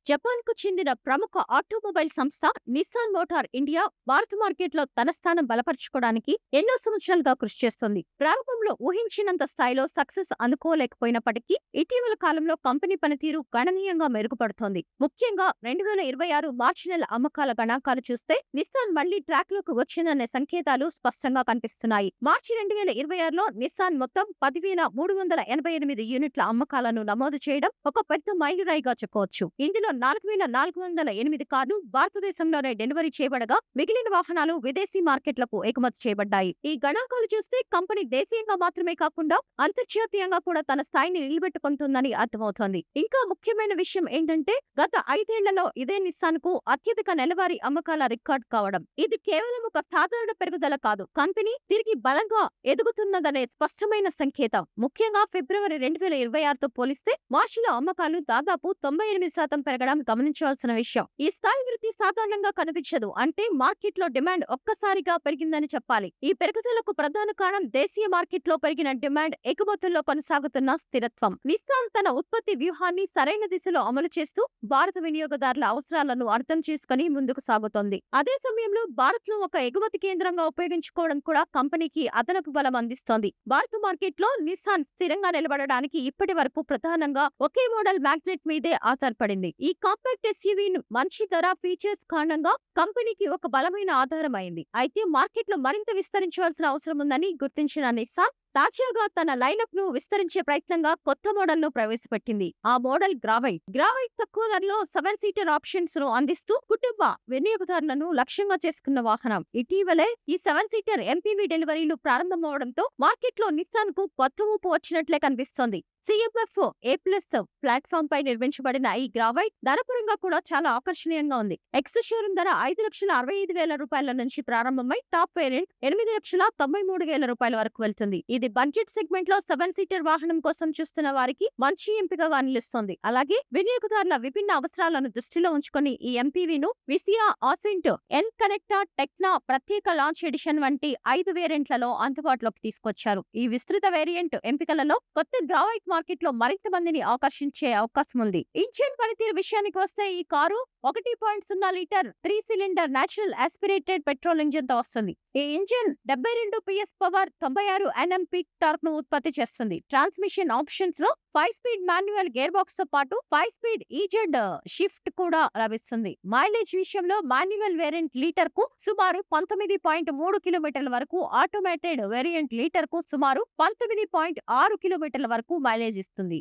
జపాన్‌కు చెందిన ప్రముఖ ఆటోమొబైల్ సంస్థ నిస్సాన్ మోటార్ ఇండియా భారత మార్కెట్‌లో తన స్థానం బలపరుచుకోవడానికి ఎన్నో సంవత్సరాలుగా కృషి చేస్తోంది. ప్రారంభంలో ఊహించినంత స్థాయిలో సక్సెస్ అందుకోలేకపోయినప్పటికీ ఇటీవల కాలంలో కంపెనీ పనితీరు గణనీయంగా మెరుగుపడుతోంది. ముఖ్యంగా 2026 మార్చి నెల అమ్మకాల గణాంకాలు చూస్తే నిస్సాన్ మళ్లీ ట్రాక్‌లోకి వచ్చిందనే సంకేతాలు స్పష్టంగా కనిపిస్తున్నాయి. మార్చి 2026లో నిస్సాన్ మొత్తం 10,388 యూనిట్ల అమ్మకాలను నమోదు చేయడం ఒక పెద్ద మైలురాయిగా చెప్పుకోవచ్చు. ఇందులో 4,408 కార్లు భారతదేశంలోనే డెలివరీ చేయబడగా మిగిలిన వాహనాలు విదేశీ మార్కెట్లకు ఎగుమతి చేయబడ్డాయి. ఈ గణాంకాలు చూస్తే కంపెనీ దేశీయంగా మాత్రమే కాకుండా అంతర్జాతీయంగా కూడా తన స్థాయిని నిలబెట్టుకుంటుందని అర్థమవుతోంది. ఇంకా ముఖ్యమైన విషయం ఏంటంటే గత 5 ఏళ్లలో ఇదే నిస్సాన్ కు అత్యధిక నెలవారీ అమ్మకాల రికార్డ్ కావడం. ఇది కేవలం ఒక సాధారణ పెరుగుదల కాదు, కంపెనీ తిరిగి బలంగా ఎదుగుతున్నదనే స్పష్టమైన సంకేతం. ముఖ్యంగా ఫిబ్రవరి 2026తో పోలిస్తే మార్చిలో అమ్మకాలు దాదాపు 98% పెరగడం గమనించాల్సిన విషయం. ఈ స్థాయి వృద్ధి సాధారణంగా కనిపించదు. అంటే మార్కెట్లో డిమాండ్ ఒక్కసారిగా పెరిగిందని చెప్పాలి. ఈ పెరుగుదలకు ప్రధాన కారణం దేశీయ మార్కెట్లో పెరిగిన డిమాండ్, ఎగుమతుల్లో కొనసాగుతున్న స్థిరత్వం. నిస్సాన్ తన ఉత్పత్తి వ్యూహాన్ని సరైన దిశలో అమలు చేస్తూ భారత వినియోగదారుల అవసరాలను అర్థం చేసుకుని ముందుకు సాగుతోంది. అదే సమయంలో భారత్ ను ఒక ఎగుమతి కేంద్రంగా ఉపయోగించుకోవడం కూడా కంపెనీకి అదనపు బలం అందిస్తోంది. భారత మార్కెట్లో నిస్సాన్ స్థిరంగా నిలబడడానికి ఇప్పటి వరకు ప్రధానంగా ఒకే మోడల్ మ్యాగ్నెట్ మీదే ఆధారపడింది. ఈ కాంపాక్ట్ ఎస్యూవీ మంచి ధర, ఫీచర్స్ కారణంగా కంపెనీకి ఒక బలమైన ఆధారం అయింది. అయితే మార్కెట్లో మరింత విస్తరించాల్సిన అవసరం ఉందని గుర్తించిన నిస్సాన్ తాజాగా తన లైనప్ ను విస్తరించే ప్రయత్నంగా కొత్త మోడల్ ను ప్రవేశపెట్టింది. ఆ మోడల్ గ్రావైట్. గ్రావైట్ తక్కువ ధరలో 7 సీటర్ ఆప్షన్స్ ను అందిస్తూ కుటుంబ వినియోగదారులను లక్ష్యంగా చేసుకున్న వాహనం. ఇటీవలే ఈ 7 సీటర్ ఎంపీవీ డెలివరీలు ప్రారంభమవడంతో మార్కెట్లో నిస్సాన్ కు కొత్త ఊపు వచ్చినట్లే కనిపిస్తోంది. సిఎంఎఫ్ ఏ ప్లస్ ప్లాట్ఫామ్ పై నిర్మించబడిన ఈ గ్రావైట్ ధరపరంగా కూడా చాలా ఆకర్షణీయంగా ఉంది. ఎక్స్ షోరూమ్ ధర 5,65,000 రూపాయల నుంచి ప్రారంభమై టాప్ వేరియంట్ 8,93,000 వరకు వెళ్తుంది. ఇది బడ్జెట్ సెగ్మెంట్ లో 7 సీటర్ వాహనం కోసం చూస్తున్న వారికి మంచి ఎంపికగా నిలుస్తోంది. అలాగే వినియోగదారుల విభిన్న అవసరాలను దృష్టిలో ఉంచుకొని ఈ ఎంపీవీను విసియా, ఆసెంట్, ఎన్ కనెక్టా, టెక్నా ప్రత్యేక లాంచ్ ఎడిషన్ వంటి 5 వేరియంట్లలో అందుబాటులోకి తీసుకొచ్చారు. ఈ విస్తృత వేరియంట్ ఎంపికలలో కొత్త గ్రావైట్ మార్కెట్ లో మరింత మందిని ఆకర్షించే అవకాశం ఉంది. ఇంజిన్ పనితీరు విషయానికి వస్తే ఈ car 1.0 litre 3 cylinder natural aspirated petrol engine తో వస్తుంది. ఈ engine 72 PS power, 96 Nm peak torque ను ఉత్పత్తి చేస్తుంది. ట్రాన్స్మిషన్ ఆప్షన్స్ లో 5 స్పీడ్ మాన్యువల్ గేర్ బాక్స్ తో పాటు 5 స్పీడ్ ఈజెడ్ షిఫ్ట్ కూడా లభిస్తుంది. మైలేజ్ విషయంలో మాన్యువల్ వేరియంట్ లీటర్ కు సుమారు 19.3 కిలోమీటర్ల వరకు, ఆటోమేటెడ్ వేరియంట్ లీటర్ కు సుమారు 19.6 కిలోమీటర్ల వరకు మైలేజ్ ఇస్తుంది.